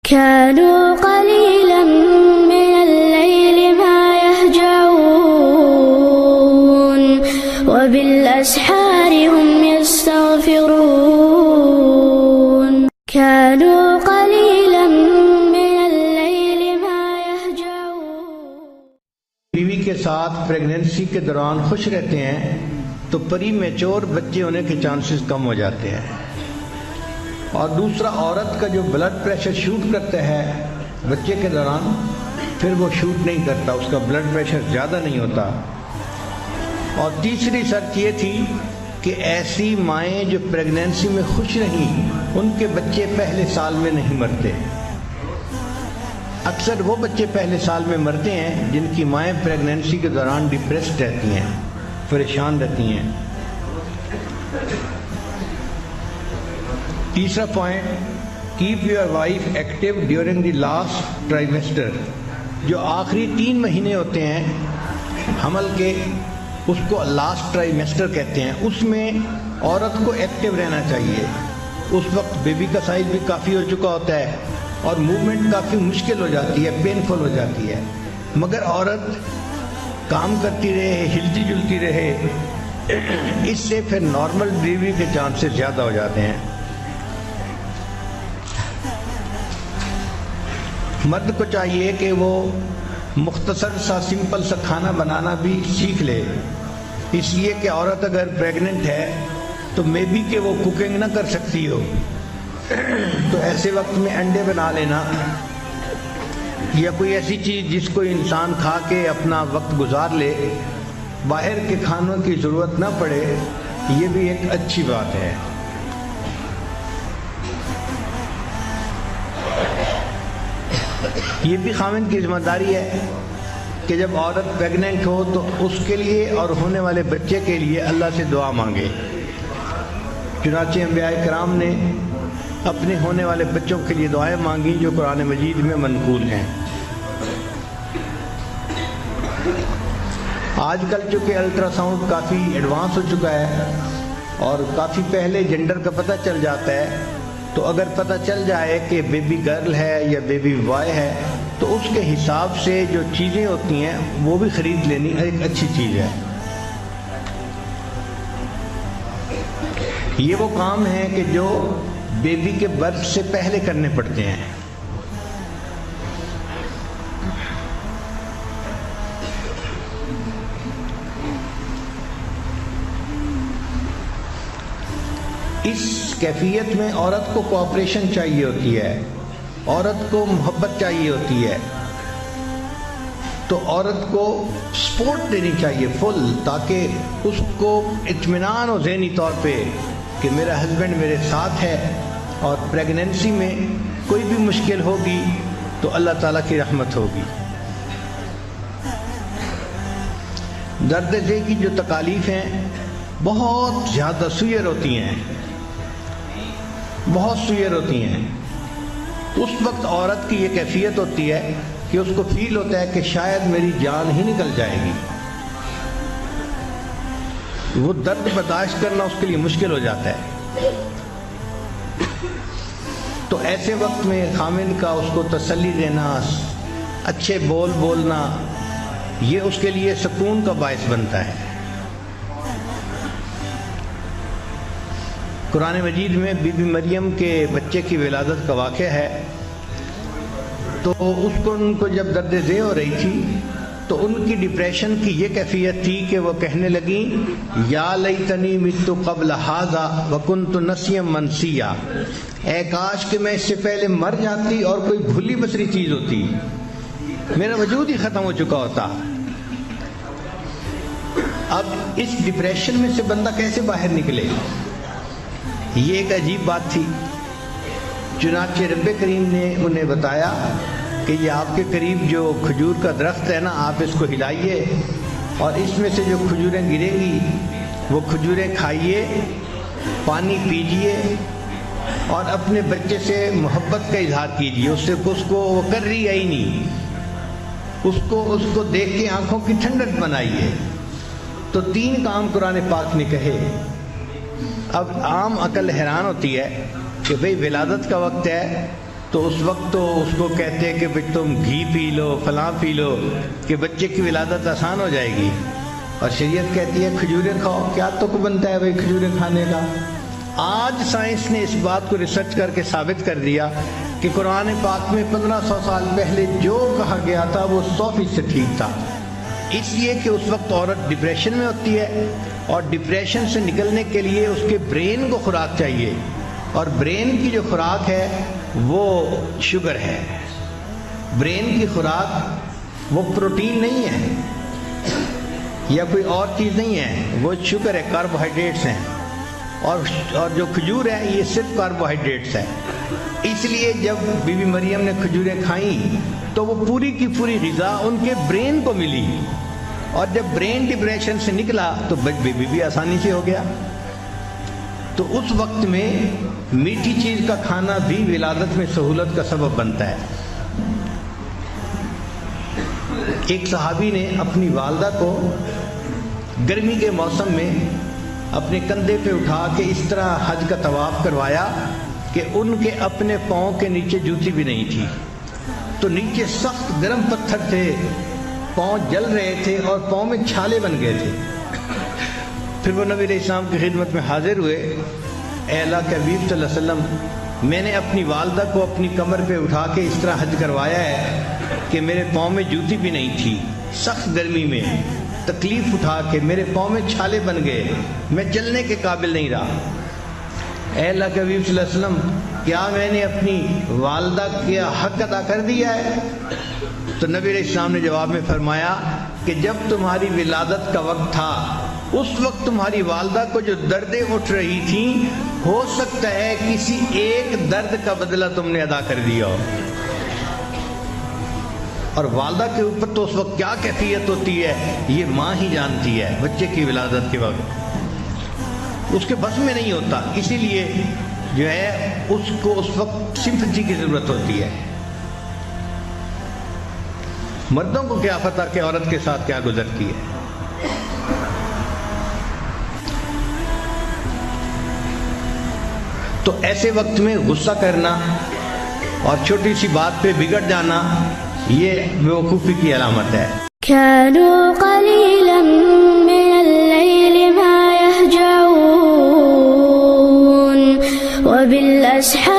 كانوا قليلا من الليل ما يهجعون وبالأسحار هم يستغفرون كانوا قليلا من الليل ما يهجعون۔ بیوی کے ساتھ پریگننسی کے دوران خوش رہتے ہیں تو پری میچور بچے ہونے کے چانسز کم ہو جاتے ہیں، اور دوسرا عورت کا جو بلڈ پریشر شوٹ کرتا ہے بچے کے دوران پھر وہ شوٹ نہیں کرتا، اس کا بلڈ پریشر زیادہ نہیں ہوتا۔ اور تیسری شرط یہ تھی کہ ایسی مائیں جو پریگننسی میں خوش رہیں ان کے بچے پہلے سال میں نہیں مرتے۔ اکثر وہ بچے پہلے سال میں مرتے ہیں جن کی مائیں پریگننسی کے دوران ڈپریسڈ رہتی ہیں، پریشان رہتی ہیں۔ تیسرا point, keep your wife active during the last trimester, جو آخری 3 مہینے ہوتے ہیں حمل کے، اس کو لاسٹ ٹرائیمیسٹر کہتے ہیں، اس میں عورت کو ایکٹیو رہنا چاہیے۔ اس وقت بیبی کا سائز بھی کافی ہو چکا ہوتا ہے اور موومنٹ کافی مشکل ہو جاتی ہے، پینفل ہو جاتی ہے، مگر عورت کام کرتی رہے، ہلتی جلتی رہے، اس سے پھر نارمل ڈلیوری کے چانسز زیادہ ہو جاتے ہیں۔ مرد کو چاہیے کہ وہ مختصر سا سمپل سا کھانا بنانا بھی سیکھ لے، اس لیے کہ عورت اگر پریگننٹ ہے تو مے بی کہ وہ کوکنگ نہ کر سکتی ہو، تو ایسے وقت میں انڈے بنا لینا یا کوئی ایسی چیز جس کو انسان کھا کے اپنا وقت گزار لے، باہر کے کھانوں کی ضرورت نہ پڑے، یہ بھی ایک اچھی بات ہے۔ یہ بھی خاوند کی ذمہ داری ہے کہ جب عورت پریگننٹ ہو تو اس کے لیے اور ہونے والے بچے کے لیے اللہ سے دعا مانگے۔ چنانچہ انبیاء کرام نے اپنے ہونے والے بچوں کے لیے دعائیں مانگی جو قرآن مجید میں منقول ہیں۔ آج کل چونکہ الٹرا ساؤنڈ کافی ایڈوانس ہو چکا ہے اور کافی پہلے جنڈر کا پتہ چل جاتا ہے، تو اگر پتہ چل جائے کہ بیبی گرل ہے یا بیبی بوائے ہے تو اس کے حساب سے جو چیزیں ہوتی ہیں وہ بھی خرید لینی ایک اچھی چیز ہے۔ یہ وہ کام ہیں کہ جو بیبی کے برتھ سے پہلے کرنے پڑتے ہیں۔ اس کیفیت میں عورت کو کوآپریشن چاہیے ہوتی ہے، عورت کو محبت چاہیے ہوتی ہے، تو عورت کو سپورٹ دینی چاہیے فل، تاکہ اس کو اطمینان ہو ذہنی طور پہ کہ میرا ہسبینڈ میرے ساتھ ہے، اور پریگننسی میں کوئی بھی مشکل ہوگی تو اللہ تعالیٰ کی رحمت ہوگی۔ درد دل کی جو تکالیف ہیں بہت زیادہ سوئر ہوتی ہیں، بہت سوئر ہوتی ہیں۔ اس وقت عورت کی یہ کیفیت ہوتی ہے کہ اس کو فیل ہوتا ہے کہ شاید میری جان ہی نکل جائے گی، وہ درد برداشت کرنا اس کے لیے مشکل ہو جاتا ہے۔ تو ایسے وقت میں خامند کا اس کو تسلی دینا، اچھے بول بولنا، یہ اس کے لیے سکون کا باعث بنتا ہے۔ قرآن مجید میں بی بی مریم کے بچے کی ولادت کا واقعہ ہے، تو ان کو جب درد ذیل ہو رہی تھی تو ان کی ڈپریشن کی یہ کیفیت تھی کہ وہ کہنے لگیں یا لیتنی مت قبل ھذا وکنت نسیا منسیا، اے کاش کہ میں اس سے پہلے مر جاتی اور کوئی بھولی بسری چیز ہوتی، میرا وجود ہی ختم ہو چکا ہوتا۔ اب اس ڈپریشن میں سے بندہ کیسے باہر نکلے، یہ ایک عجیب بات تھی۔ چنانچہ رب کریم نے انہیں بتایا کہ یہ آپ کے قریب جو کھجور کا درخت ہے نا، آپ اس کو ہلائیے اور اس میں سے جو کھجوریں گریں گی وہ کھجوریں کھائیے، پانی پیجئے اور اپنے بچے سے محبت کا اظہار کیجئے۔ اس کو وہ کر رہی ہے ہی نہیں، اس کو دیکھ کے آنکھوں کی ٹھنڈک بنائیے۔ تو 3 کام قرآن پاک نے کہے۔ اب عام عقل حیران ہوتی ہے کہ بھئی ولادت کا وقت ہے تو تو اس وقت تو اس کو کہتے کہ بھئی تم گھی پی لو، فلاں پی لو، کہ بچے کی ولادت آسان ہو جائے گی، اور شریعت کہتی ہے کھجوریں کھاؤ. کیا تک بنتا ہے بھئی کھجوریں کھانے کا؟ آج سائنس نے اس بات کو ریسرچ کر کے ثابت کر دیا کہ قرآن پاک میں 1500 سال پہلے جو کہا گیا تھا وہ 100% ٹھیک تھا. اس لیے کہ اس وقت عورت ڈپریشن میں ہوتی ہے، اور ڈپریشن سے نکلنے کے لیے اس کے برین کو خوراک چاہیے، اور برین کی جو خوراک ہے وہ شوگر ہے. برین کی خوراک وہ پروٹین نہیں ہے یا کوئی اور چیز نہیں ہے، وہ شوگر ہے، کاربوہائیڈریٹس ہیں، اور جو کھجور ہے یہ صرف کاربوہائیڈریٹس ہے. اس لیے جب بی بی مریم نے کھجوریں کھائیں تو وہ پوری کی پوری غذا ان کے برین کو ملی، اور جب برین ڈپریشن سے نکلا تو بیبی بھی آسانی سے ہو گیا. تو اس وقت میں میٹھی چیز کا کھانا بھی ولادت میں سہولت کا سبب بنتا ہے. ایک صحابی نے اپنی والدہ کو گرمی کے موسم میں اپنے کندھے پہ اٹھا کے اس طرح حج کا طواف کروایا کہ ان کے اپنے پاؤں کے نیچے جوتی بھی نہیں تھی. تو نیچے سخت گرم پتھر تھے، پاؤں جل رہے تھے اور پاؤں میں چھالے بن گئے تھے. پھر وہ نبی علیہ السلام کی خدمت میں حاضر ہوئے. اے اللہ کے حبیب صلی اللہ علیہ وسلم، میں نے اپنی والدہ کو اپنی کمر پہ اٹھا کے اس طرح حج کروایا ہے کہ میرے پاؤں میں جوتی بھی نہیں تھی، سخت گرمی میں تکلیف اٹھا کے میرے پاؤں میں چھالے بن گئے، میں چلنے کے قابل نہیں رہا. اے اللہ کے حبیب صلی اللہ علیہ وسلم، کیا میں نے اپنی والدہ کا حق ادا کر دیا ہے؟ تو نبی علیہ السلام نے جواب میں فرمایا کہ جب تمہاری ولادت کا وقت تھا اس وقت تمہاری والدہ کو جو دردیں اٹھ رہی تھیں، ہو سکتا ہے کسی ایک درد کا بدلہ تم نے ادا کر دیا ہو. اور والدہ کے اوپر تو اس وقت کیا کیفیت ہوتی ہے یہ ماں ہی جانتی ہے. بچے کی ولادت کے وقت اس کے بس میں نہیں ہوتا، اسی لیے جو ہے اس کو اس وقت سمپتھی کی ضرورت ہوتی ہے. مردوں کو کیا پتہ کہ عورت کے ساتھ کیا گزرتی ہے. تو ایسے وقت میں غصہ کرنا اور چھوٹی سی بات پہ بگڑ جانا یہ بیوقوفی کی علامت ہے. كانوا قليلا من الليل ما يهجعون وبالأسحار